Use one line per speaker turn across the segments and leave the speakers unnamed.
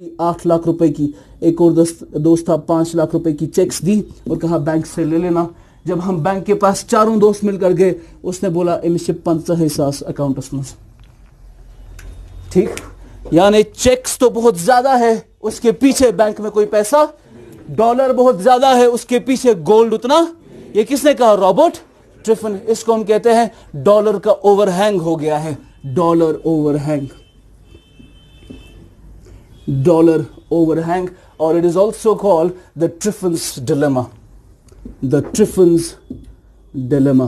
8 लाख रुपए की, एक और दोस्त था 5 लाख रुपए की चेक्स दी और कहा बैंक से ले लेना। जब हम बैंक के पास चारों दोस्त मिलकर गए, उसने बोला इनसे 50 अकाउंट में, ठीक, यानी चेक्स तो बहुत ज्यादा है, उसके पीछे बैंक में कोई पैसा, डॉलर बहुत ज्यादा है, उसके पीछे गोल्ड उतना। ये किसने कहा? रॉबर्ट ट्रिफन। इसको हम कहते हैं डॉलर का ओवरहैंग हो गया है, डॉलर ओवरहैंग, डॉलर ओवरहैंग, और it is also called the Triffin's dilemma, the Triffin's dilemma.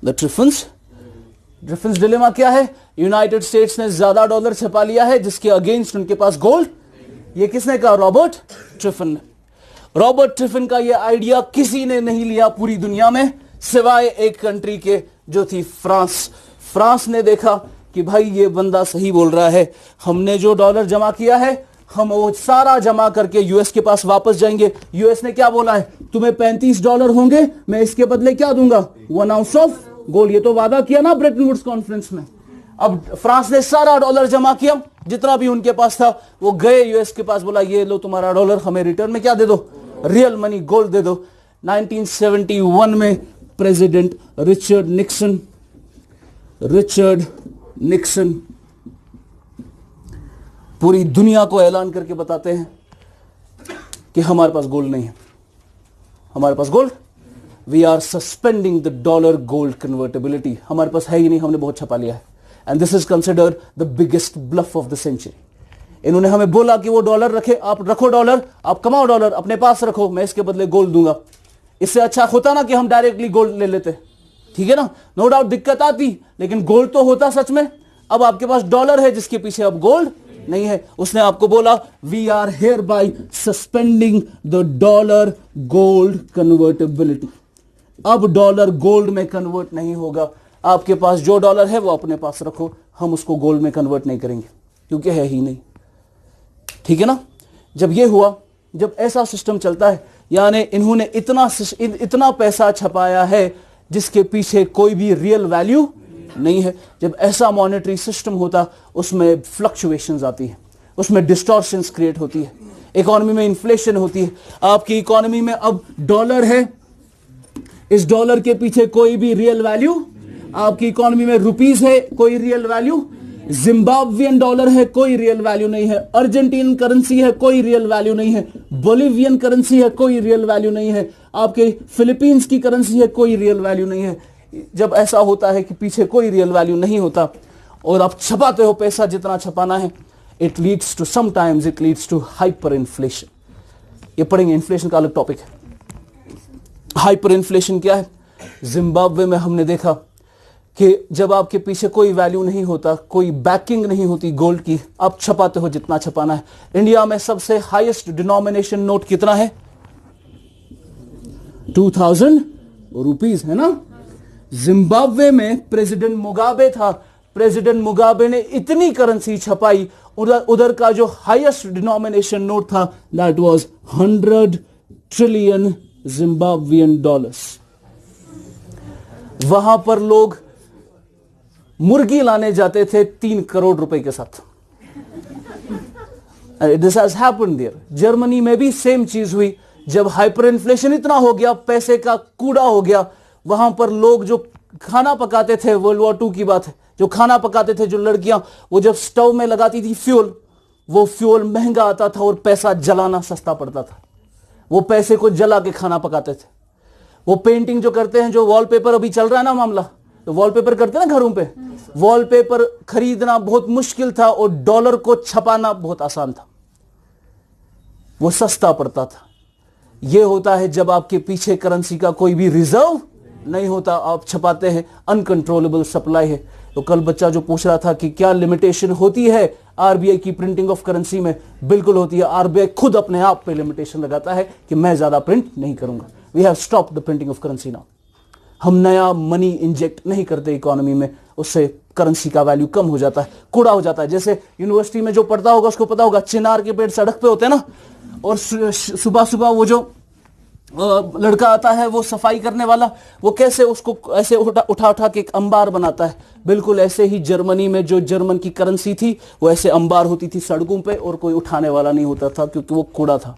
The Triffin's dilemma क्या है? यूनाइटेड स्टेट्स ने ज्यादा डॉलर छपा लिया है जिसके अगेंस्ट उनके पास गोल्ड। ये किसने कहा? रॉबर्ट ट्रिफन ने। रॉबर्ट ट्रिफन का ये आइडिया किसी ने नहीं लिया पूरी दुनिया में सिवाय एक कंट्री के, जो थी फ्रांस। फ्रांस ने देखा कि भाई ये बंदा सही बोल रहा है, हमने जो डॉलर जमा किया है हम वो सारा जमा करके यूएस के पास वापस जाएंगे। यूएस ने क्या बोला है? तुम्हें $35 होंगे, मैं इसके बदले क्या दूंगा? 1 आउंस ऑफ गोल्ड। ये तो वादा किया ना ब्रेटन वुड्स कॉन्फ्रेंस में। अब फ्रांस ने सारा डॉलर जमा किया, जितना भी उनके पास था, वो गए यूएस के पास, बोला ये लो तुम्हारा डॉलर, हमें रिटर्न में क्या दे दो? रियल मनी, गोल्ड दे दो। 1971 में प्रेसिडेंट रिचर्ड निक्सन पूरी दुनिया को ऐलान करके बताते हैं कि हमारे पास गोल्ड नहीं है, हमारे पास gold, we are suspending the dollar gold convertibility, हमारे पास है ही नहीं, हमने बहुत छपा लिया है। And this is considered the biggest bluff of the century. इन्होंने हमें बोला कि वो डॉलर रखे, आप रखो डॉलर, आप कमाओ डॉलर, अपने पास रखो, मैं इसके बदले गोल्ड दूंगा। इससे अच्छा होता ना कि हम डायरेक्टली गोल्ड ले लेते, ठीक है ना, नो डाउट दिक्कत आती, लेकिन गोल्ड तो होता सच में। अब आपके पास डॉलर है जिसके पीछे अब गोल्ड नहीं है। उसने आपको बोला we are hereby suspending the dollar gold convertibility. अब डॉलर गोल्ड में कन्वर्ट नहीं होगा, आपके पास जो डॉलर है वो अपने पास रखो, हम उसको गोल्ड में कन्वर्ट नहीं करेंगे क्योंकि है ही नहीं, ठीक है ना। जब ये हुआ, जब ऐसा सिस्टम चलता है, यानी इन्होंने इतना पैसा छपाया है जिसके पीछे कोई भी रियल वैल्यू नहीं है। जब ऐसा मॉनेटरी सिस्टम होता, उसमें फ्लक्चुएशंस आती है, उसमें डिस्टॉर्शंस क्रिएट होती है, इकोनॉमी में इन्फ्लेशन होती है। आपकी इकोनॉमी में अब डॉलर है, इस डॉलर के पीछे कोई भी रियल वैल्यू, आपकी इकोनॉमी में रुपीस है, कोई रियल वैल्यू, जिम्बाब्वियन डॉलर है, कोई रियल वैल्यू नहीं है, अर्जेंटीन करेंसी है, कोई रियल वैल्यू नहीं है, बोलिवियन करेंसी है, कोई रियल वैल्यू नहीं है, आपके फिलीपींस की करेंसी है, कोई रियल वैल्यू नहीं है। जब ऐसा होता है कि पीछे कोई रियल वैल्यू नहीं होता और आप छपाते हो पैसा जितना छपाना है, it leads to sometimes it leads to hyperinflation. ये पढ़ेंगे, इन्फ्लेशन का अलग टॉपिक है। हाइपर इन्फ्लेशन क्या है? जिम्बाब्वे में हमने देखा कि जब आपके पीछे कोई वैल्यू नहीं होता, कोई बैकिंग नहीं होती गोल्ड की, आप छपाते हो जितना छपाना है। इंडिया में सबसे हाईएस्ट डिनोमिनेशन नोट कितना है? 2000 रुपीस है ना। जिम्बाब्वे में प्रेसिडेंट मुगाबे था, प्रेसिडेंट मुगाबे ने इतनी करेंसी छपाई, उधर का जो हाईएस्ट डिनोमिनेशन नोट था that was 100 trillion Zimbabwean dollars. वहां पर लोग मुर्गी लाने जाते थे 3 करोड़ रुपए के साथ। This has happened there. Germany में भी सेम चीज हुई। जब हाइपर इन्फ्लेशन इतना हो गया, पैसे का कूड़ा हो गया, वहां पर लोग जो खाना पकाते थे, वर्ल्ड वॉर 2 की बात है, जो खाना पकाते थे, जो लड़कियां, वो जब स्टोव में लगाती थी फ्यूल, वो फ्यूल महंगा आता था और पैसा जलाना सस्ता पड़ता था। वो पैसे को जला के खाना पकाते थे। वो पेंटिंग जो करते हैं, जो वॉलपेपर अभी चल रहा है ना मामला, तो वॉलपेपर करते हैं ना घरों पे, वॉलपेपर खरीदना बहुत मुश्किल था और डॉलर को छपाना बहुत आसान था, वो सस्ता पड़ता था। ये होता है जब आपके पीछे करेंसी का कोई भी रिजर्व नहीं होता, आप छपाते हैं, अनकंट्रोलेबल सप्लाई है। तो कल बच्चा जो पूछ रहा था कि क्या लिमिटेशन होती है आरबीआई की प्रिंटिंग ऑफ करेंसी में, बिल्कुल होती है। आरबीआई खुद अपने आप पे लिमिटेशन लगाता है कि मैं ज्यादा प्रिंट नहीं करूंगा। We have stopped the printing of currency now. हम नया मनी इंजेक्ट नहीं करते इकोनॉमी में, उससे करेंसी का वैल्यू कम हो जाता है, कूड़ा हो जाता है। जैसे यूनिवर्सिटी में जो पढ़ता होगा उसको पता होगा, चिनार के पेड़ सड़क पे होते हैं ना, और सुबह सुबह वो जो लड़का आता है वो सफाई करने वाला, वो कैसे उसको ऐसे उठा उठा के एक अंबार बनाता है। बिल्कुल ऐसे ही जर्मनी में जो जर्मन की करेंसी थी वो ऐसे अंबार होती थी सड़कों पे, और कोई उठाने वाला नहीं होता था क्योंकि वो कूड़ा था।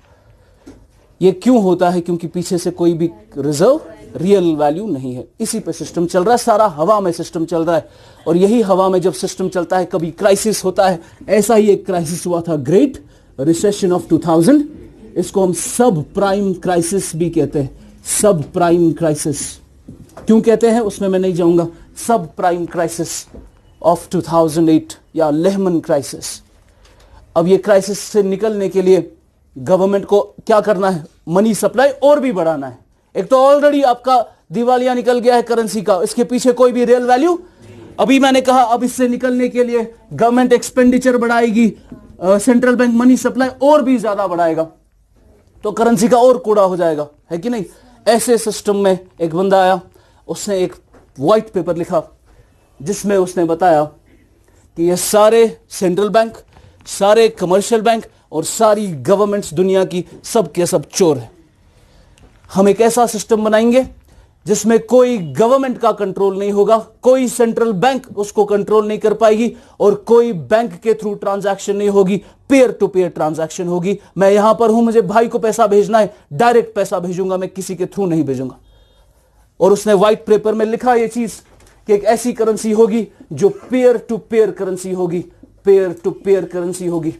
ये क्यों होता है? क्योंकि पीछे से कोई भी रिजर्व रियल वैल्यू नहीं है। इसी पे सिस्टम चल रहा है, सारा हवा में सिस्टम चल रहा है। और यही हवा में जब सिस्टम चलता है कभी क्राइसिस होता है। ऐसा ही एक क्राइसिस हुआ था, ग्रेट रिसेशन ऑफ 2000। इसको हम सब प्राइम क्राइसिस भी कहते हैं। सब प्राइम क्राइसिस क्यों कहते हैं उसमें मैं नहीं जाऊंगा। सब प्राइम क्राइसिस ऑफ 2008 या लेहमन क्राइसिस। अब ये क्राइसिस से निकलने के लिए गवर्नमेंट को क्या करना है? मनी सप्लाई और भी बढ़ाना है। एक तो ऑलरेडी आपका दिवालिया निकल गया है करेंसी का, इसके पीछे कोई भी रियल वैल्यू। अभी मैंने कहा अब इससे निकलने के लिए गवर्नमेंट एक्सपेंडिचर बढ़ाएगी, सेंट्रल बैंक मनी सप्लाई और भी ज्यादा बढ़ाएगा, तो करेंसी का और कूड़ा हो जाएगा, है कि नहीं। ऐसे सिस्टम में एक बंदा आया, उसने एक व्हाइट पेपर लिखा जिसमें उसने बताया कि ये सारे सेंट्रल बैंक, सारे कमर्शियल बैंक और सारी गवर्नमेंट्स दुनिया की सब के सब चोर है। हम एक ऐसा सिस्टम बनाएंगे जिसमें कोई गवर्नमेंट का कंट्रोल नहीं होगा, कोई सेंट्रल बैंक उसको कंट्रोल नहीं कर पाएगी, और कोई बैंक के थ्रू ट्रांजैक्शन नहीं होगी, पेयर टू पेयर ट्रांजैक्शन होगी। मैं यहां पर हूं, मुझे भाई को पैसा भेजना है, डायरेक्ट पैसा भेजूंगा, मैं किसी के थ्रू नहीं भेजूंगा। और उसने व्हाइट पेपर में लिखा यह चीज कि एक ऐसी करेंसी होगी जो पेयर टू पेयर करेंसी होगी, पेयर टू पेयर करेंसी होगी।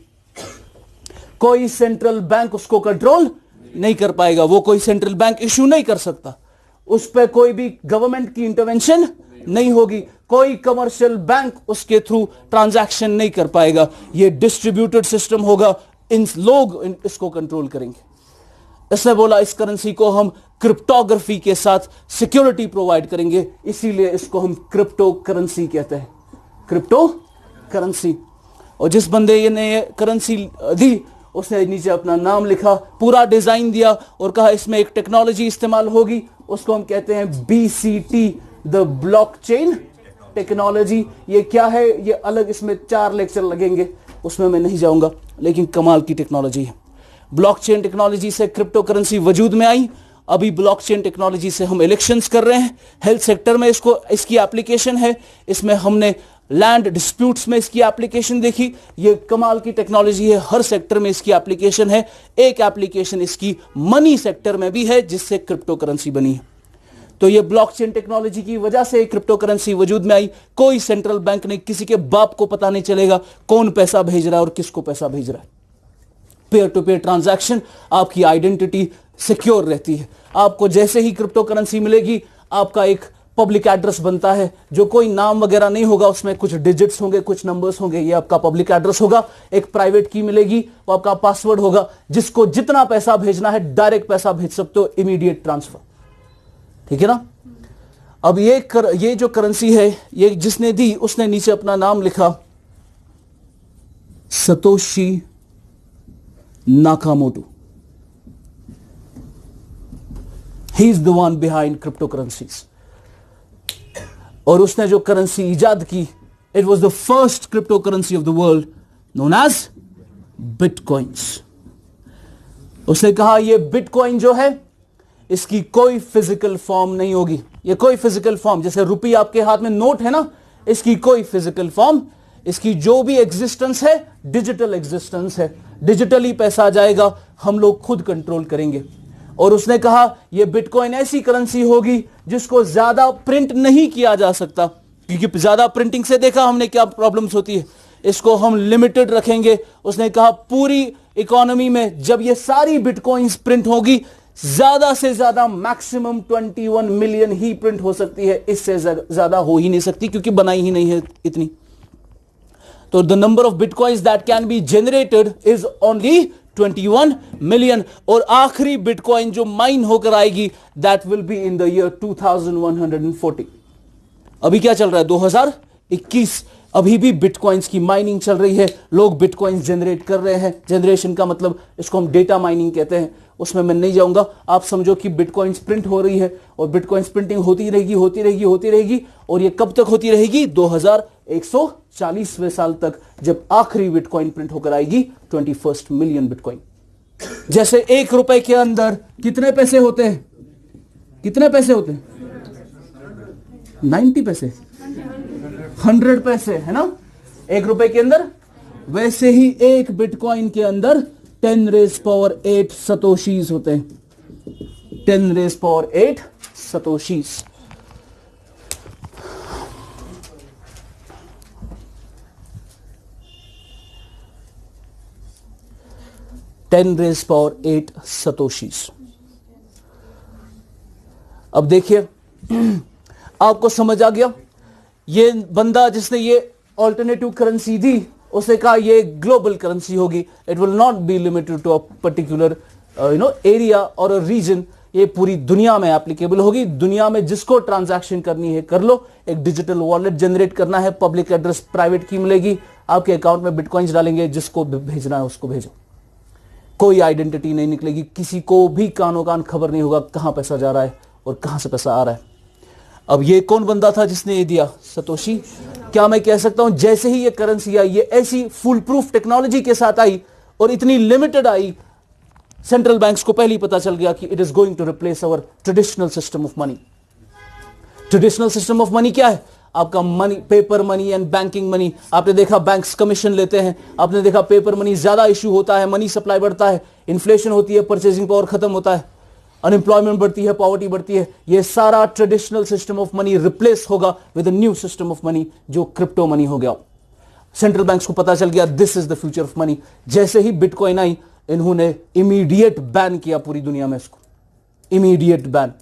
कोई सेंट्रल बैंक उसको कंट्रोल नहीं कर पाएगा, वो कोई सेंट्रल बैंक इशू नहीं कर सकता, उस पर कोई भी गवर्नमेंट की इंटरवेंशन नहीं होगी, कोई कमर्शियल बैंक उसके थ्रू ट्रांजैक्शन नहीं कर पाएगा। ये डिस्ट्रीब्यूटेड सिस्टम होगा, इन लोग इसको कंट्रोल करेंगे। इसने बोला इस करेंसी को हम क्रिप्टोग्राफी के साथ सिक्योरिटी प्रोवाइड करेंगे, इसीलिए इसको हम क्रिप्टो करेंसी कहते हैं, क्रिप्टो करेंसी। और जिस बंदे ने ये करेंसी दी उसने नीचे अपना नाम लिखा, पूरा डिजाइन दिया और कहा इसमें एक टेक्नोलॉजी इस्तेमाल होगी, उसको हम कहते हैं BCT, द ब्लॉकचेन टेक्नोलॉजी। ये क्या है? ये अलग, इसमें 4 लेक्चर लगेंगे, उसमें मैं नहीं जाऊंगा, लेकिन कमाल की टेक्नोलॉजी है। ब्लॉकचेन टेक्नोलॉजी से क्रिप्टो करेंसी वजूद में आई। अभी ब्लॉकचेन टेक्नोलॉजी से हम इलेक्शंस कर रहे हैं, हेल्थ सेक्टर में इसकी एप्लीकेशन है, इसमें हमने लैंड डिस्प्यूट्स में इसकी एप्लीकेशन देखी। ये कमाल की टेक्नोलॉजी है, हर सेक्टर में इसकी एप्लीकेशन है। एक एप्लीकेशन इसकी मनी सेक्टर में भी है जिससे क्रिप्टो करेंसी बनी है। तो ये ब्लॉकचेन टेक्नोलॉजी की वजह से क्रिप्टो करेंसी वजूद में आई। कोई सेंट्रल बैंक नहीं, किसी के बाप को पता नहीं चलेगा कौन पैसा भेज रहा है और किसको पैसा भेज रहा है। पेयर टू पेयर ट्रांजैक्शन, आपकी आइडेंटिटी सिक्योर रहती है। आपको जैसे ही क्रिप्टो करेंसी मिलेगी, आपका एक पब्लिक एड्रेस बनता है, जो कोई नाम वगैरह नहीं होगा, उसमें कुछ डिजिट्स होंगे, कुछ नंबर्स होंगे, ये आपका पब्लिक एड्रेस होगा। एक प्राइवेट की मिलेगी, वो आपका पासवर्ड होगा, जिसको जितना पैसा भेजना है डायरेक्ट पैसा भेज सकते हो, इमीडिएट ट्रांसफर, ठीक है ना। अब ये जो करेंसी है, ये जिसने दी उसने नीचे अपना नाम लिखा, Satoshi Nakamoto. He is the one behind cryptocurrencies. और उसने जो करेंसी इजाद की, it was the first cryptocurrency of the world known as bitcoins. उसने कहा ये बिटकॉइन जो है इसकी कोई फिजिकल फॉर्म नहीं होगी। ये कोई फिजिकल फॉर्म, जैसे रुपये आपके हाथ में नोट है ना, इसकी कोई फिजिकल फॉर्म, इसकी जो भी एग्जिस्टेंस है डिजिटल एग्जिस्टेंस है, डिजिटली पैसा जाएगा, हम लोग खुद कंट्रोल करेंगे। और उसने कहा यह बिटकॉइन ऐसी करेंसी होगी जिसको ज्यादा प्रिंट नहीं किया जा सकता, क्योंकि ज्यादा प्रिंटिंग से देखा हमने क्या प्रॉब्लम्स होती है। इसको हम लिमिटेड रखेंगे। उसने कहा पूरी इकोनॉमी में जब ये सारी बिटकॉइंस प्रिंट होगी, ज्यादा से ज्यादा मैक्सिमम 21 मिलियन ही प्रिंट हो सकती है, इससे ज्यादा हो ही नहीं सकती, क्योंकि बनाई ही नहीं है इतनी। तो the number of bitcoins that can be generated is only 21 million. और आखिरी बिटकॉइन जो माइन होकर आएगी that will be in the year 2140। अभी क्या चल रहा है? 2021। अभी भी बिटकॉइंस की माइनिंग चल रही है, लोग बिटकॉइंस जनरेट कर रहे हैं। जनरेशन का मतलब इसको हम डेटा माइनिंग कहते हैं, उसमें मैं नहीं जाऊंगा। आप समझो कि बिटकॉइंस प्रिंट हो रही है और बिटकॉइंस प्रिंटिंग होती रहेगी, होती रहेगी, होती रहेगी। और ये कब तक होती रहेगी? 2140वें साल तक, जब आखिरी बिटकॉइन प्रिंट होकर आएगी 21 मिलियन बिटकॉइन। जैसे 1 रुपए के अंदर कितने पैसे होते हैं? कितने पैसे होते हैं? 90 पैसे, 100 पैसे, है ना? 1 रुपए के अंदर। वैसे ही एक बिटकॉइन के अंदर 10⁸ सतोशीज होते हैं। 10⁸ सतोशीज। सतोशीज। अब देखिए, आपको समझ आ गया? ये बंदा जिसने ये ऑल्टरनेटिव करेंसी दी, उसे कहा ये ग्लोबल करेंसी होगी, it will not be limited to a particular area और अ रीजन, ये पूरी दुनिया में एप्लीकेबल होगी। दुनिया में जिसको ट्रांजैक्शन करनी है कर लो। एक डिजिटल वॉलेट जनरेट करना है, पब्लिक एड्रेस प्राइवेट की मिलेगी, आपके अकाउंट में बिटकॉइंस डालेंगे, जिसको भेजना है उसको भेजो। कोई आइडेंटिटी नहीं निकलेगी, किसी को भी कानो कान खबर नहीं होगा कहां पैसा जा रहा है और कहां से पैसा आ रहा है। अब ये कौन बंदा था जिसने ये दिया? सतोशी। क्या मैं कह सकता हूं जैसे ही ये करेंसी आई, ये ऐसी फुल प्रूफ टेक्नोलॉजी के साथ आई और इतनी लिमिटेड आई, सेंट्रल बैंक्स को पहले ही पता चल गया कि it is going to replace our traditional system of money. Traditional system of money क्या है? आपका money, paper money and banking money. आपने देखा बैंक्स कमीशन लेते हैं, आपने देखा पेपर मनी ज्यादा इश्यू होता है, मनी सप्लाई बढ़ता है, इन्फ्लेशन होती है, परचेजिंग पावर खत्म होता है, अनएम्प्लॉयमेंट बढ़ती है, पॉवर्टी बढ़ती है। ये सारा traditional system of money replace होगा with a new system of money जो क्रिप्टो मनी हो गया। सेंट्रल बैंक्स को पता चल गया this is the future of money. जैसे ही बिटकॉइन आई, इन्होंने इमीडिएट बैन किया पूरी दुनिया में इसको, immediate ban,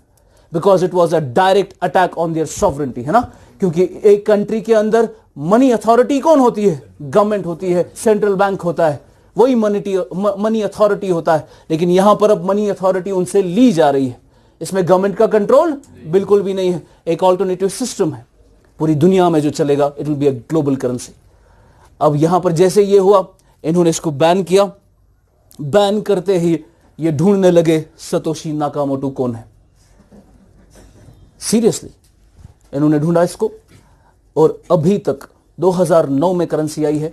because it was a direct attack on their sovereignty, है ना? क्योंकि एक कंट्री के अंदर मनी अथॉरिटी कौन होती है? गवर्नमेंट होती है, सेंट्रल बैंक होता है, वही मनी अथॉरिटी होता है। लेकिन यहां पर अब मनी अथॉरिटी उनसे ली जा रही है, इसमें गवर्नमेंट का कंट्रोल बिल्कुल भी नहीं है। एक ऑल्टरनेटिव सिस्टम है पूरी दुनिया में जो चलेगा, it will be a global currency. अब यहां पर जैसे ये हुआ, इन्होंने इसको बैन किया। बैन करते ही ये ढूंढने लगे सतोशी नाकामोटो कौन है। सीरियसली इन्होंने ढूंढा इसको, और अभी तक 2009 में करेंसी आई है,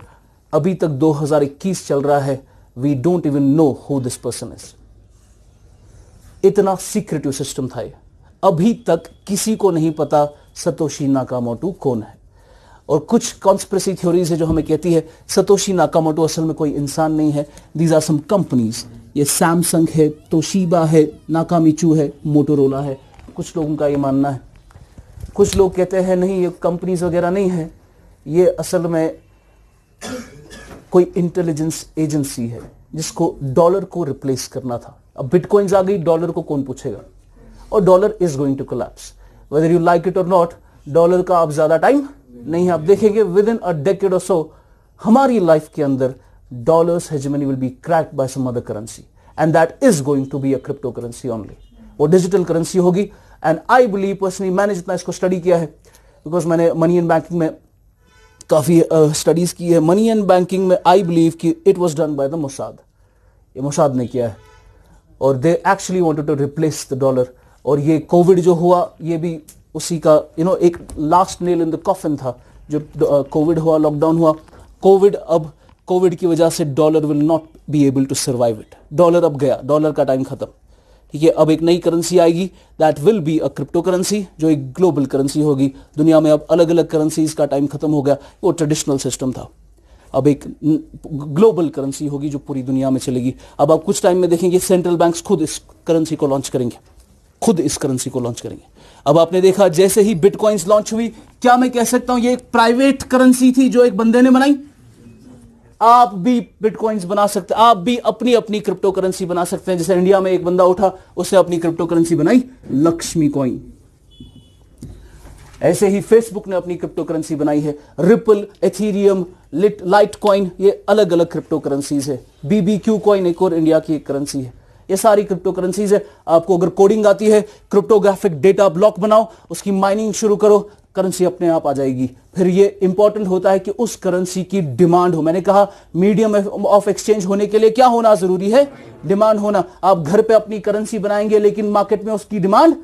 अभी तक 2021 चल रहा है, we don't even know who this person is. इतना सीक्रेटिव सिस्टम था ये, अभी तक किसी को नहीं पता सतोशी नाकामोटो कौन है। और कुछ कॉन्स्पिरेसी थ्योरीज है जो हमें कहती है सतोशी नाकामोटो असल में कोई इंसान नहीं है, दीज आर सम कंपनीज। ये सैमसंग है, तोशिबा है, नाकामिचू है, मोटोरोला है, कुछ लोगों का ये मानना है। कुछ लोग कहते हैं नहीं, ये कंपनीज वगैरह नहीं है, ये असल में कोई इंटेलिजेंस एजेंसी है जिसको डॉलर को रिप्लेस करना था। अब बिटकॉइंस आ गई, डॉलर को कौन पूछेगा? और dollar is going to collapse whether you like it और नॉट। डॉलर का अब ज्यादा टाइम नहीं है। आप देखेंगे विद इन अ डेकेड और सो हमारी लाइफ के अंदर dollars hegemony will be cracked by some other currency, and that is going to be a cryptocurrency only. वो डिजिटल करेंसी होगी। एंड आई बिलीव पर्सनली, मैंने जितना इसको स्टडी किया है, बिकॉज मैंने मनी एंड बैंकिंग में काफी स्टडीज की है, मनी एंड बैंकिंग में आई बिलीव कि it was done by the Mossad. ये मोसाद ने किया है और they actually wanted to replace the dollar. और ये कोविड जो हुआ, ये भी उसी का एक last nail in the coffin था। जो कोविड हुआ, लॉकडाउन हुआ, अब कोविड की वजह से dollar will not be able to survive it. Dollar अब गया, डॉलर का टाइम खत्म। ठीक है, अब एक नई करेंसी आएगी, that will be a crypto currency, जो एक ग्लोबल करेंसी होगी। दुनिया में अब अलग अलग करेंसीज का टाइम खत्म हो गया, वो ट्रेडिशनल सिस्टम था। अब एक ग्लोबल करेंसी होगी जो पूरी दुनिया में चलेगी। अब आप कुछ टाइम में देखेंगे सेंट्रल बैंक्स खुद इस करेंसी को लॉन्च करेंगे, खुद इस करेंसी को लॉन्च करेंगे। अब आपने देखा जैसे ही बिटकॉइंस लॉन्च हुई, क्या मैं कह सकता हूं ये एक प्राइवेट करेंसी थी जो एक बंदे ने बनाई? आप भी बिटकॉइंस बना सकते हैं, आप भी अपनी अपनी क्रिप्टो करेंसी बना सकते हैं। जैसे इंडिया में एक बंदा उठा, उसने अपनी क्रिप्टो करेंसी बनाई लक्ष्मी कॉइन। ऐसे ही फेसबुक ने अपनी क्रिप्टो करेंसी बनाई है, रिपल, एथीरियम, लाइट कॉइन, ये अलग अलग क्रिप्टो करेंसीज है। BBQ कॉइन एक और इंडिया की एक करेंसी है। ये सारी क्रिप्टो करेंसीज है। आपको अगर कोडिंग आती है, क्रिप्टोग्राफिक डेटा ब्लॉक बनाओ, उसकी माइनिंग शुरू करो, करेंसी अपने आप आ जाएगी। फिर ये इंपॉर्टेंट होता है कि उस करेंसी की डिमांड हो। मैंने कहा मीडियम ऑफ एक्सचेंज होने के लिए क्या होना जरूरी है? डिमांड होना। आप घर पे अपनी करेंसी बनाएंगे लेकिन मार्केट में उसकी डिमांड,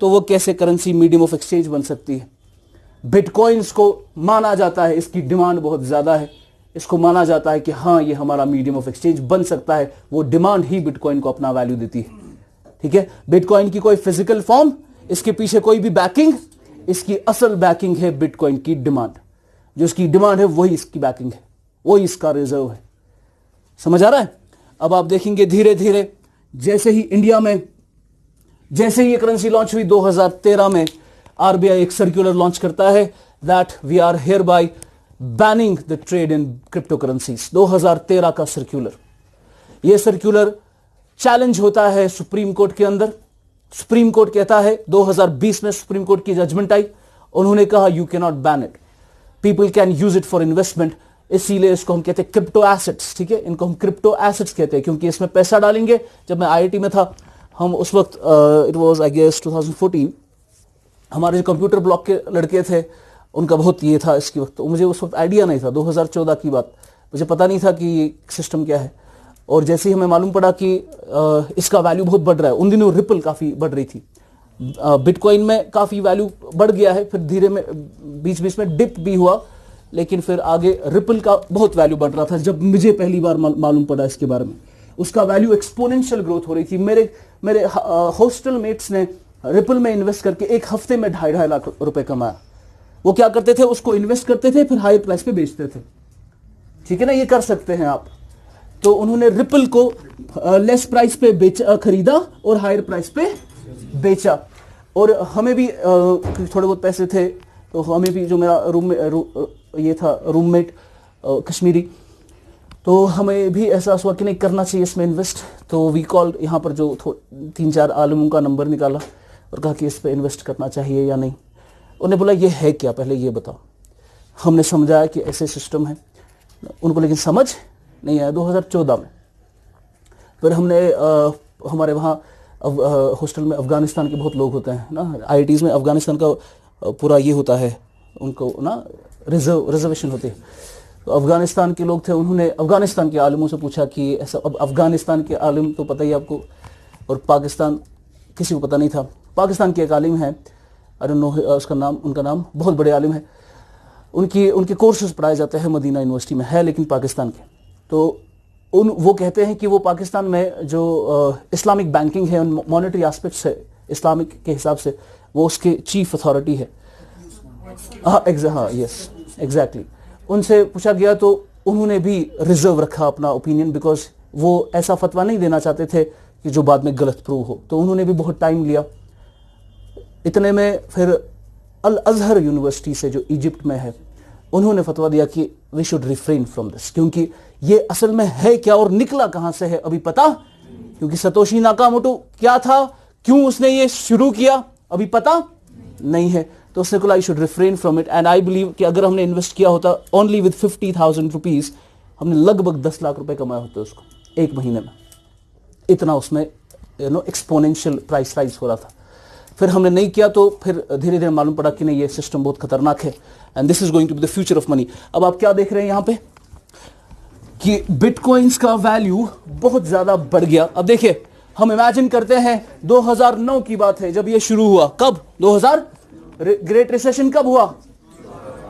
तो वो कैसे करेंसी मीडियम ऑफ एक्सचेंज बन सकती है? बिटकॉइंस को माना जाता है इसकी डिमांड बहुत ज्यादा है, इसको माना जाता है कि हाँ ये हमारा मीडियम ऑफ एक्सचेंज बन सकता है, वो डिमांड ही बिटकॉइन को अपना वैल्यू देती है। ठीक है, बिटकॉइन की कोई फिजिकल फॉर्म, इसके पीछे कोई भी बैकिंग, इसकी असल बैकिंग है बिटकॉइन की डिमांड। जो इसकी डिमांड है वही इसकी बैकिंग है, वही इसका रिजर्व है। समझ आ रहा है? अब आप देखेंगे धीरे धीरे जैसे ही इंडिया में, जैसे ही ये करेंसी लॉन्च हुई 2013 में, आरबीआई एक सर्कुलर लॉन्च करता है that we are hereby banning the trade in cryptocurrencies. 2013 का सर्कुलर, ये सर्कुलर चैलेंज होता है सुप्रीम कोर्ट के अंदर। सुप्रीम कोर्ट कहता है, 2020 में सुप्रीम कोर्ट की जजमेंट आई, उन्होंने कहा you can not ban it, people can use it for investment. इसीलिए इसको हम कहते हैं क्रिप्टो एसेट्स। ठीक है, इनको हम क्रिप्टो एसेट्स कहते हैं क्योंकि इसमें पैसा डालेंगे। जब मैं आईआईटी में था, हम उस वक्त इट वाज आई गेस 2014, हमारे जो कंप्यूटर ब्लॉक के लड़के थे उनका बहुत ये था इसकी वक्त, तो मुझे उस वक्त आइडिया नहीं था, 2014 की बात, मुझे पता नहीं था कि सिस्टम क्या है। और जैसे ही हमें मालूम पड़ा कि इसका वैल्यू बहुत बढ़ रहा है, उन दिनों रिपल काफ़ी बढ़ रही थी, बिटकॉइन में काफ़ी वैल्यू बढ़ गया है, फिर धीरे में बीच बीच में डिप भी हुआ, लेकिन फिर आगे रिपल का बहुत वैल्यू बढ़ रहा था। जब मुझे पहली बार मालूम पड़ा इसके बारे में, उसका वैल्यू एक्सपोनेंशियल ग्रोथ हो रही थी। मेरे हॉस्टल मेट्स ने रिपल में इन्वेस्ट करके एक हफ्ते में 2.5 लाख रुपए कमाया। वो क्या करते थे, उसको इन्वेस्ट करते थे, फिर हाई प्राइस पे बेचते थे। ठीक है ना, ये कर सकते हैं आप। तो उन्होंने रिपल को लेस प्राइस पे खरीदा और हायर प्राइस पे बेचा। और हमें भी थोड़े बहुत पैसे थे, तो हमें भी, जो मेरा ये था रूममेट कश्मीरी, तो हमें भी एहसास हुआ कि नहीं करना चाहिए इसमें इन्वेस्ट। तो वी कॉल, यहाँ पर जो 3-4 आलमों का नंबर निकाला और कहा कि इस पे इन्वेस्ट करना चाहिए या नहीं। उन्होंने बोला ये है क्या, पहले ये बताओ। हमने समझाया कि ऐसे सिस्टम है उनको, लेकिन समझ नहीं आया। 2014 में फिर हमने हमारे वहाँ हॉस्टल में अफगानिस्तान के बहुत लोग होते हैं ना, आईआईटीज़ में अफगानिस्तान का पूरा ये होता है, उनको ना रिजर्वेशन होती है। तो अफगानिस्तान के लोग थे, उन्होंने अफगानिस्तान के आलिमों से पूछा कि ऐसा, अब अफगानिस्तान के आलिम तो पता ही आपको, और पाकिस्तान किसी को पता नहीं था। पाकिस्तान के एक आलिम है, आई डोंट नो उसका नाम, उनका नाम, बहुत बड़े आलिम है, उनके कोर्सेज पढ़ाए जाते हैं मदीना यूनिवर्सिटी में, है लेकिन पाकिस्तान के। तो वो कहते हैं कि वो पाकिस्तान में जो इस्लामिक बैंकिंग है, मॉनेटरी एस्पेक्ट्स है इस्लामिक के हिसाब से, वो उसके चीफ अथॉरिटी है। हाँ यस एग्जैक्टली। उनसे पूछा गया तो उन्होंने भी रिजर्व रखा अपना ओपिनियन, बिकॉज वो ऐसा फतवा नहीं देना चाहते थे कि जो बाद में गलत प्रूव हो। तो उन्होंने भी बहुत टाइम लिया। इतने में फिर अल अजहर यूनिवर्सिटी से, जो इजिप्ट में है, उन्होंने फतवा दिया कि we should refrain from this, क्योंकि ये असल में है क्या और निकला कहां से है अभी पता, क्योंकि सतोशी नाकामोटो क्या था, क्यों उसने ये शुरू किया, अभी पता नहीं है। तो उसने कहा I should refrain from it. And I believe कि अगर हमने इन्वेस्ट किया होता ओनली विद 50,000 रुपीज, हमने लगभग 10 लाख रुपए कमाए होते उसको एक महीने में। इतना उसमें एक्सपोनेंशियल प्राइस राइज हो रहा था। फिर हमने नहीं किया, तो फिर धीरे धीरे मालूम पड़ा कि नहीं, ये सिस्टम बहुत खतरनाक है and this is going to be the future of money. अब आप क्या देख रहे हैं यहाँ पे कि बिटकॉइंस का वैल्यू बहुत ज्यादा बढ़ गया। अब देखिए, हम इमेजिन करते हैं 2009 की बात है जब ये शुरू हुआ। कब? 2000 ग्रेट रिसेशन कब हुआ?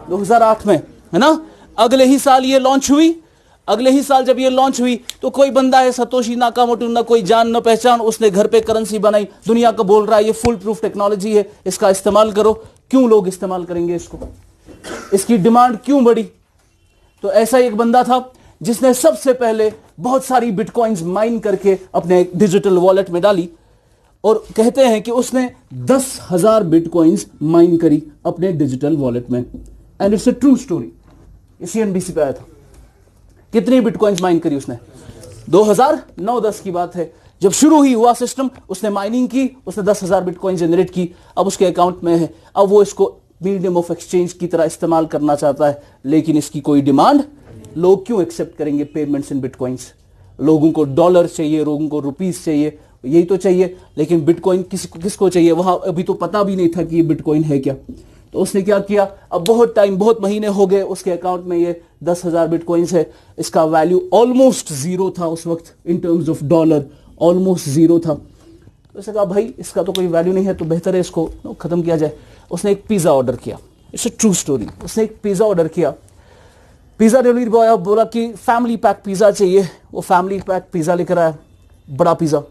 2008 में, है ना। अगले ही साल ये लॉन्च हुई। अगले ही साल जब ये लॉन्च हुई तो कोई बंदा है सतोशी नाकामोटो, ना कोई जान ना पहचान, उसने घर पे करेंसी बनाई, दुनिया को बोल रहा है ये फुल प्रूफ टेक्नोलॉजी है, इसका इस्तेमाल करो। क्यों लोग इस्तेमाल करेंगे इसको? इसकी डिमांड क्यों बढ़ी? तो ऐसा एक बंदा था जिसने सबसे पहले बहुत सारी बिटकॉइंस माइन करके अपने डिजिटल वॉलेट में डाली, और कहते हैं कि उसने 10,000 बिटकॉइंस माइन करी अपने डिजिटल वॉलेट में। And it's a true story, CNBC पे आया था। कितनी बिटकॉइंस माइन करी उसने? 2009-10 की बात है, जब शुरू ही हुआ सिस्टम, उसने माइनिंग की, उसने 10,000 बिटकॉइन जनरेट की, अब उसके अकाउंट में है। अब वो इसको मीडियम ऑफ एक्सचेंज की तरह इस्तेमाल करना चाहता है, लेकिन इसकी कोई डिमांड, लोग क्यों एक्सेप्ट करेंगे पेमेंट्स इन बिटकॉइंस? लोगों को डॉलर चाहिए, लोगों को रुपीस चाहिए, यही तो चाहिए, लेकिन बिटकॉइन किसको चाहिए? वहां अभी तो पता भी नहीं था कि ये बिटकॉइन है क्या। तो उसने क्या किया, अब बहुत महीने हो गए, उसके अकाउंट में ये 10,000 बिटकॉइंस है। इसका वैल्यू ऑलमोस्ट जीरो था उस वक्त, in terms of dollar almost zero था। तो उसने कहा भाई इसका तो कोई वैल्यू नहीं है, तो बेहतर है इसको खत्म किया जाए। उसने एक पिज्जा ऑर्डर किया। It's a true story. उसने एक पिज्जा ऑर्डर किया, पिज्जा डिलीवरी बॉय बोला कि फैमिली पैक पिज्जा चाहिए, वो फैमिली पैक पिज्जा लेकर आया, बड़ा पिज्जा।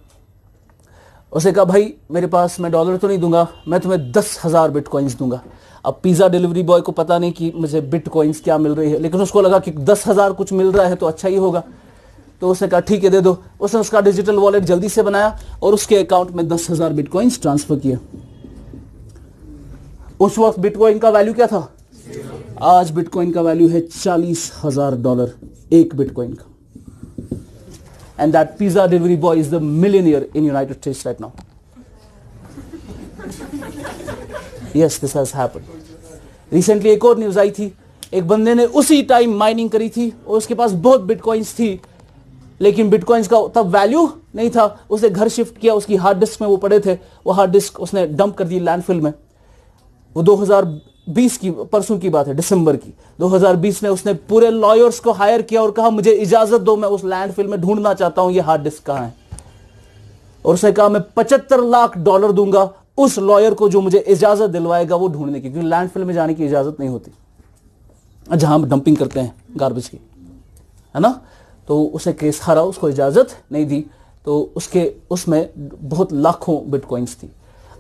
उसे कहा भाई मेरे पास, मैं डॉलर तो नहीं दूंगा, मैं तुम्हें 10,000 बिटकॉइंस दूंगा। अब पिज्जा डिलीवरी बॉय को पता नहीं कि मुझे बिटकॉइंस क्या मिल रही है, लेकिन उसको लगा कि 10,000 कुछ मिल रहा है तो अच्छा ही होगा, तो उसने कहा ठीक है दे दो। उसने उसका डिजिटल वॉलेट जल्दी से बनाया और उसके अकाउंट में 10,000 बिटकॉइंस ट्रांसफर किया। उस वक्त बिटकॉइन का वैल्यू क्या था? आज बिटकॉइन का वैल्यू है $40,000 एक बिटकॉइन का। And that pizza delivery boy is the millionaire in United states right now. Yes, this has happened. Recently एक और न्यूज आई थी, एक बंदे ने उसी टाइम माइनिंग करी थी और उसके पास बहुत बिटकॉइंस थी, लेकिन बिटकॉइंस का तब वैल्यू नहीं था। उसने घर शिफ्ट किया, उसकी हार्ड डिस्क में वो पड़े थे, वो हार्ड डिस्क उसने डंप कर दी लैंडफिल में। वो 2020 की, परसों की बात है, दिसंबर की 2020 में उसने पूरे लॉयर्स को हायर किया और कहा मुझे इजाजत दो, मैं उस लैंडफिल में ढूंढना चाहता हूं ये हार्ड डिस्क कहां है। और उसने कहा मैं $75 लाख दूंगा उस लॉयर को जो मुझे इजाजत दिलवाएगा वो ढूंढने की, क्योंकि लैंडफिल में जाने की इजाजत नहीं होती जहां हम डंपिंग करते हैं गार्बेज की, है ना। तो उसे केस हारा, उसको इजाजत नहीं दी, तो उसमें बहुत लाखों बिटकॉइंस थी।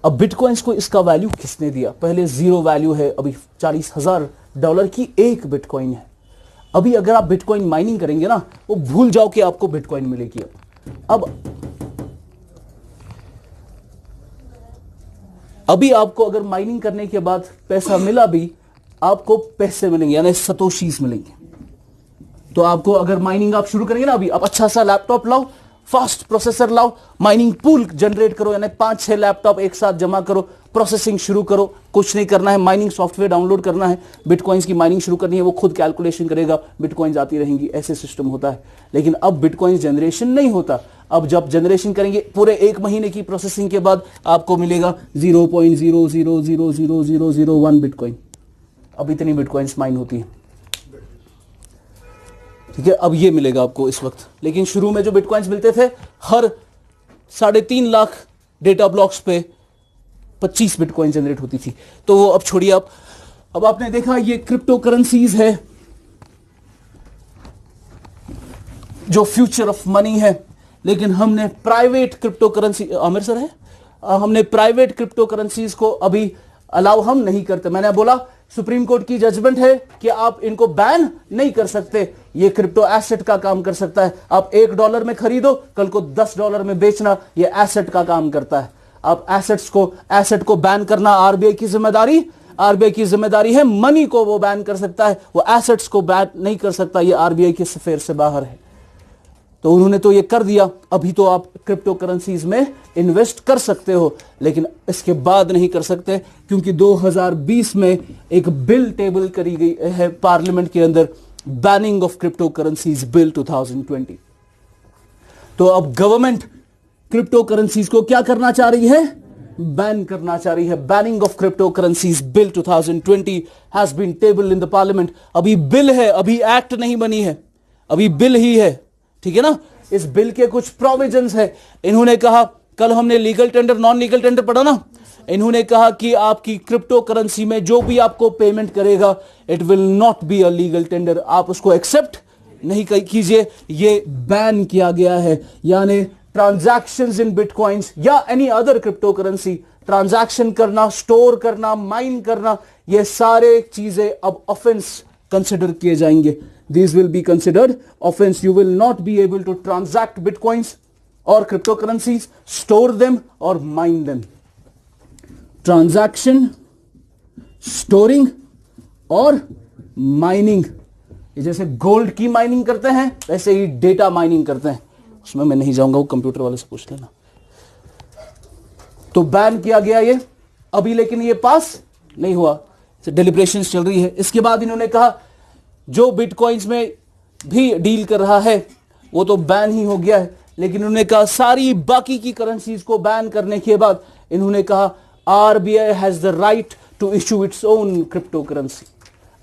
अब बिटकॉइंस को इसका वैल्यू किसने दिया? पहले जीरो वैल्यू है, अभी $40,000 की एक बिटकॉइन है। अभी अगर आप बिटकॉइन माइनिंग करेंगे ना, वो भूल जाओ कि आपको बिटकॉइन मिलेगी। अब अभी आपको अगर माइनिंग करने के बाद पैसा मिला भी, आपको पैसे मिलेंगे यानी सतोशीज मिलेंगे। तो आपको अगर माइनिंग आप शुरू करेंगे ना, अभी आप अच्छा सा लैपटॉप लाओ, फास्ट प्रोसेसर लाओ, माइनिंग पूल जनरेट करो, यानी 5-6 लैपटॉप एक साथ जमा करो, प्रोसेसिंग शुरू करो। कुछ नहीं करना है, माइनिंग सॉफ्टवेयर डाउनलोड करना है, बिटकॉइंस की माइनिंग शुरू करनी है, वो खुद कैलकुलेशन करेगा, बिटकॉइंस आती रहेंगी, ऐसे सिस्टम होता है। लेकिन अब बिटकॉइंस जनरेशन नहीं होता। अब जब जनरेशन करेंगे पूरे 1 महीने की प्रोसेसिंग के बाद आपको मिलेगा 0.00000001 बिटकॉइन। अब इतनी बिटकॉइंस माइन होती है, ठीक है। अब ये मिलेगा आपको इस वक्त, लेकिन शुरू में जो बिटकॉइंस मिलते थे, हर 3.5 लाख डेटा ब्लॉक्स पे 25 बिटकॉइन जनरेट होती थी। तो वो अब छोड़िए। अब आपने देखा ये क्रिप्टो करेंसीज है जो फ्यूचर ऑफ मनी है, लेकिन हमने private crypto currency, Aamir sir है, हमने प्राइवेट क्रिप्टो करेंसीज को अभी अलाउ हम नहीं करते। मैंने बोला सुप्रीम कोर्ट की जजमेंट है कि आप इनको बैन नहीं कर सकते, ये क्रिप्टो एसेट का काम कर सकता है। आप $1 में खरीदो, कल को $10 में बेचना, ये एसेट का काम करता है। आप एसेट को बैन करना आरबीआई की जिम्मेदारी, आरबीआई की जिम्मेदारी है। मनी को वो बैन कर सकता है, वो एसेट्स को बैन नहीं कर सकता, ये आरबीआई के स्फेयर से बाहर है। तो उन्होंने तो ये कर दिया। अभी तो आप क्रिप्टो करेंसीज में इन्वेस्ट कर सकते हो, लेकिन इसके बाद नहीं कर सकते, क्योंकि 2020 में एक बिल टेबल करी गई है पार्लियामेंट के अंदर, banning of cryptocurrencies bill 2020। तो अब गवर्नमेंट क्रिप्टो करेंसीज को क्या करना चाह रही है? बैन करना चाह रही है। Banning of cryptocurrencies bill 2020 has been tabled in the parliament. अभी बिल है, अभी एक्ट नहीं बनी है, अभी बिल ही है, ठीक है ना। इस बिल के कुछ प्रोविजंस है। इन्होंने कहा, कल हमने legal tender non legal tender पढ़ा ना, इन्होंने कहा कि आपकी क्रिप्टो करेंसी में जो भी आपको पेमेंट करेगा, it will not be a legal tender, आप उसको एक्सेप्ट नहीं कीजिए। ये बैन किया गया है, यानी ट्रांजैक्शंस इन बिटकॉइंस या any other crypto currency, transaction करना, स्टोर करना, माइन करना, ये सारे चीजें अब ऑफेंस कंसिडर किए जाएंगे। These will be considered offense. You will not be able to transact bitcoins or cryptocurrencies, store them or mine them. Transaction, storing और माइनिंग, जैसे गोल्ड की माइनिंग करते हैं वैसे ही डेटा माइनिंग करते हैं, उसमें मैं नहीं जाऊंगा, वो कंप्यूटर वाले से पूछ लेना। तो बैन किया गया ये अभी, लेकिन ये पास नहीं हुआ, डेलिब्रेशंस चल रही है। इसके बाद इन्होंने कहा जो बिटकॉइंस में भी डील कर रहा है वो तो बैन ही हो गया है, लेकिन उन्होंने कहा सारी बाकी की करेंसीज को बैन करने के बाद इन्होंने कहा RBI has the right to issue its own crypto currency.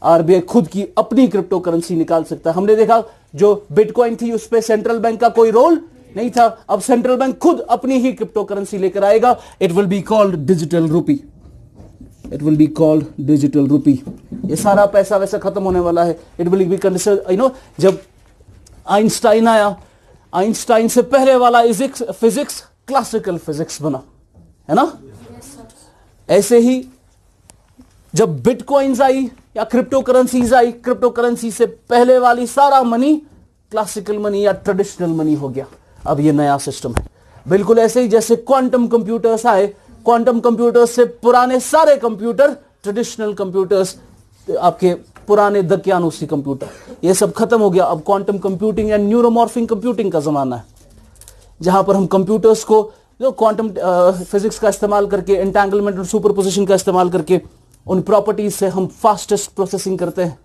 RBI खुद की अपनी क्रिप्टो करेंसी निकाल सकता है। हमने देखा जो बिटकॉइन थी उस पर सेंट्रल बैंक का कोई रोल नहीं था, अब सेंट्रल बैंक खुद अपनी ही क्रिप्टो करेंसी लेकर आएगा। It will be called digital रूपी, it will be called digital रूपी। ये सारा पैसा वैसे खत्म होने वाला है। इट विल बी कंसिडर्ड जब आइंस्टाइन आया, आइंस्टाइन से पहले वाला फिजिक्स क्लासिकल फिजिक्स बना, है ना। ऐसे ही जब बिटकॉइंस आई या क्रिप्टो करेंसीज आई, क्रिप्टो करेंसी से पहले वाली सारा मनी क्लासिकल मनी या ट्रेडिशनल मनी हो गया। अब ये नया सिस्टम है। बिल्कुल ऐसे ही जैसे क्वांटम कंप्यूटर्स आए, क्वांटम कंप्यूटर्स से पुराने सारे कंप्यूटर, ट्रेडिशनल कंप्यूटर्स, आपके पुराने दकियानूसी कंप्यूटर, ये सब खत्म हो गया। अब क्वांटम कंप्यूटिंग या न्यूरोमॉर्फिंग कंप्यूटिंग का जमाना है, जहां पर हम कंप्यूटर्स को जो क्वांटम फिजिक्स का इस्तेमाल करके, एंटेंगलमेंट और सुपरपोजिशन का इस्तेमाल करके उन प्रॉपर्टीज से हम फास्टेस्ट प्रोसेसिंग करते हैं।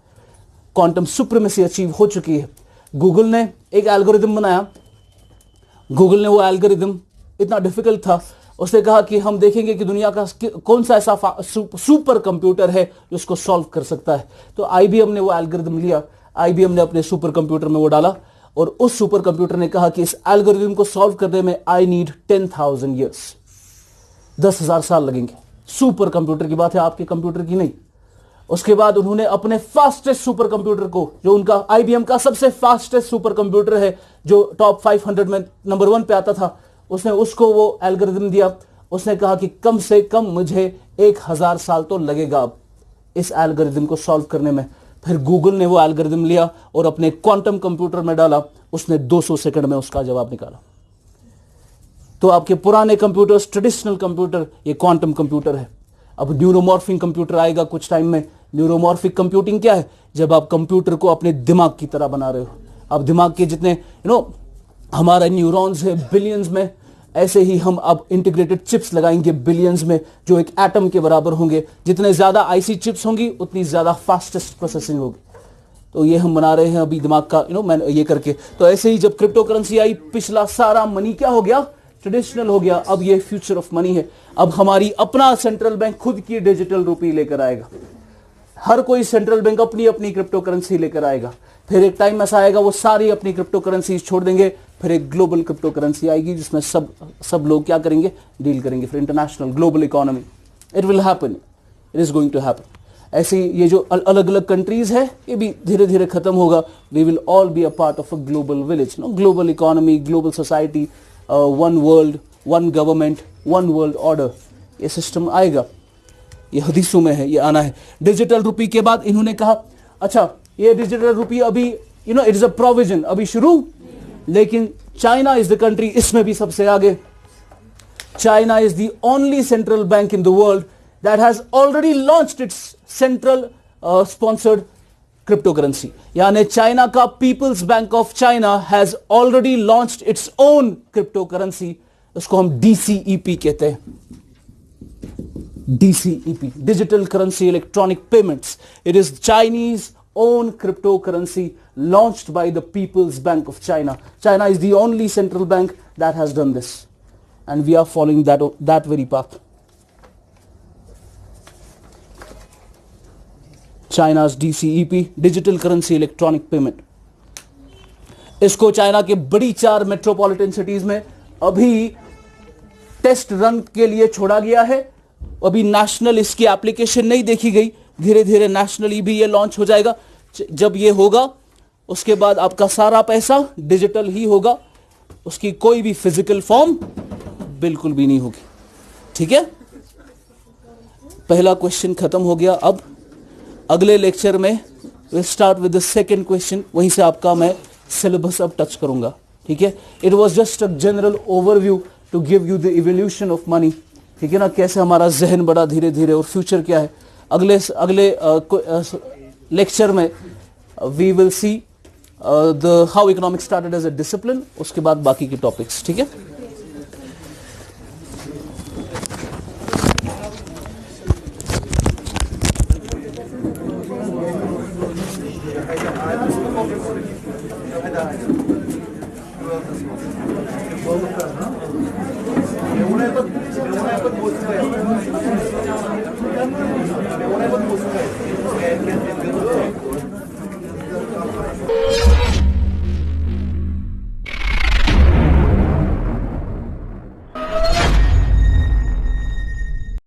क्वांटम सुप्रीमेसी अचीव हो चुकी है। गूगल ने एक एल्गोरिदम बनाया। गूगल ने वो एल्गोरिदम इतना डिफिकल्ट था, उसने कहा कि हम देखेंगे कि दुनिया का कौन सा ऐसा सुपर कंप्यूटर है जो उसको सॉल्व कर सकता है। तो आईबीएम ने वो एल्गोरिदम लिया, आईबीएम ने अपने सुपर कंप्यूटर में वो डाला और उस सुपर कंप्यूटर ने कहा कि इस एल्गोरिदम को सॉल्व करने में आई नीड 10,000 ईयर्स, 10,000 साल लगेंगे। सुपर कंप्यूटर की बात है, आपके कंप्यूटर की नहीं। उसके बाद उन्होंने अपने फास्टेस्ट सुपर कंप्यूटर को, जो उनका आईबीएम का सबसे फास्टेस्ट सुपर कंप्यूटर है, जो टॉप 500 में नंबर 1 पे आता था, उसने उसको वो एल्गोरिदम दिया। उसने कहा कि कम से कम मुझे 1000 साल तो लगेगा अब इस एल्गोरिदम को सॉल्व करने में। फिर गूगल ने वो एल्गोरिदम लिया और अपने क्वांटम कंप्यूटर में डाला, उसने 200 सेकंड में उसका जवाब निकाला। तो आपके पुराने कंप्यूटर्स, ट्रेडिशनल कंप्यूटर, ये क्वांटम कंप्यूटर है। अब न्यूरोमॉर्फिंग कंप्यूटर आएगा कुछ टाइम में। न्यूरोमॉर्फिक कंप्यूटिंग क्या है? जब आप कंप्यूटर को अपने दिमाग की तरह बना रहे हो। अब दिमाग के जितने हमारा न्यूरॉन्स है बिलियंस में, ऐसे ही हम अब इंटीग्रेटेड चिप्स लगाएंगे बिलियंस में, जो एक एटम के बराबर होंगे। जितने ज्यादा आईसी चिप्स होंगी उतनी ज्यादा फास्टेस्ट प्रोसेसिंग होगी। तो ये हम बना रहे हैं अभी दिमाग का मैं ये करके। तो ऐसे ही जब क्रिप्टो करेंसी आई, पिछला सारा मनी क्या हो गया? ट्रेडिशनल हो गया। अब ये फ्यूचर ऑफ मनी है। अब हमारी अपना सेंट्रल बैंक खुद की डिजिटल रूपी लेकर आएगा। हर कोई सेंट्रल बैंक अपनी अपनी क्रिप्टो करेंसी लेकर आएगा। फिर एक टाइम ऐसा आएगा वो सारी अपनी क्रिप्टो करेंसी छोड़ देंगे। फिर एक ग्लोबल क्रिप्टो करेंसी आएगी जिसमें सब लोग क्या करेंगे? डील करेंगे। फिर international global economy, it will happen, it is going to happen. ऐसे ये जो अलग अलग कंट्रीज है ये भी धीरे धीरे खत्म होगा। We will all be a part of a global village, global economy, global society, one world, one government, one world order, ये सिस्टम आएगा। ये हदीसों में है, ये आना है। डिजिटल रुपी के बाद इन्होंने कहा अच्छा ये डिजिटल रुपी अभी इट इज अ प्रोविजन, अभी शुरू, लेकिन चाइना इज द कंट्री इसमें भी सबसे आगे। China is the only central bank in the world that has already launched its central sponsored crypto currency. यानी चाइना का People's Bank of China has already launched its own crypto currency. उसको हम डीसीईपी कहते हैं। DCEP, Digital Currency Electronic Payments. It is Chinese own cryptocurrency launched by the People's Bank of China. China is the only central bank that has done this, and we are following that very path. China's DCEP, Digital Currency Electronic Payment. इसको China के बड़ी 4 metropolitan cities में अभी test run के लिए छोड़ा गया है। अभी नेशनल इसकी एप्लीकेशन नहीं देखी गई। धीरे धीरे नेशनली भी ये लॉन्च हो जाएगा। जब ये होगा उसके बाद आपका सारा पैसा डिजिटल ही होगा, उसकी कोई भी फिजिकल फॉर्म बिल्कुल भी नहीं होगी। ठीक है, पहला क्वेश्चन खत्म हो गया। अब अगले लेक्चर में will start with the second question. वहीं से आपका मैं सिलेबस अब टच करूंगा। ठीक है, it was just a general overview to give you the evolution of money. ठीक है ना, कैसे हमारा जहन बढ़ा धीरे धीरे और फ्यूचर क्या है। अगले लेक्चर में we will see the how economics started as a discipline, उसके बाद बाकी के टॉपिक्स। ठीक है।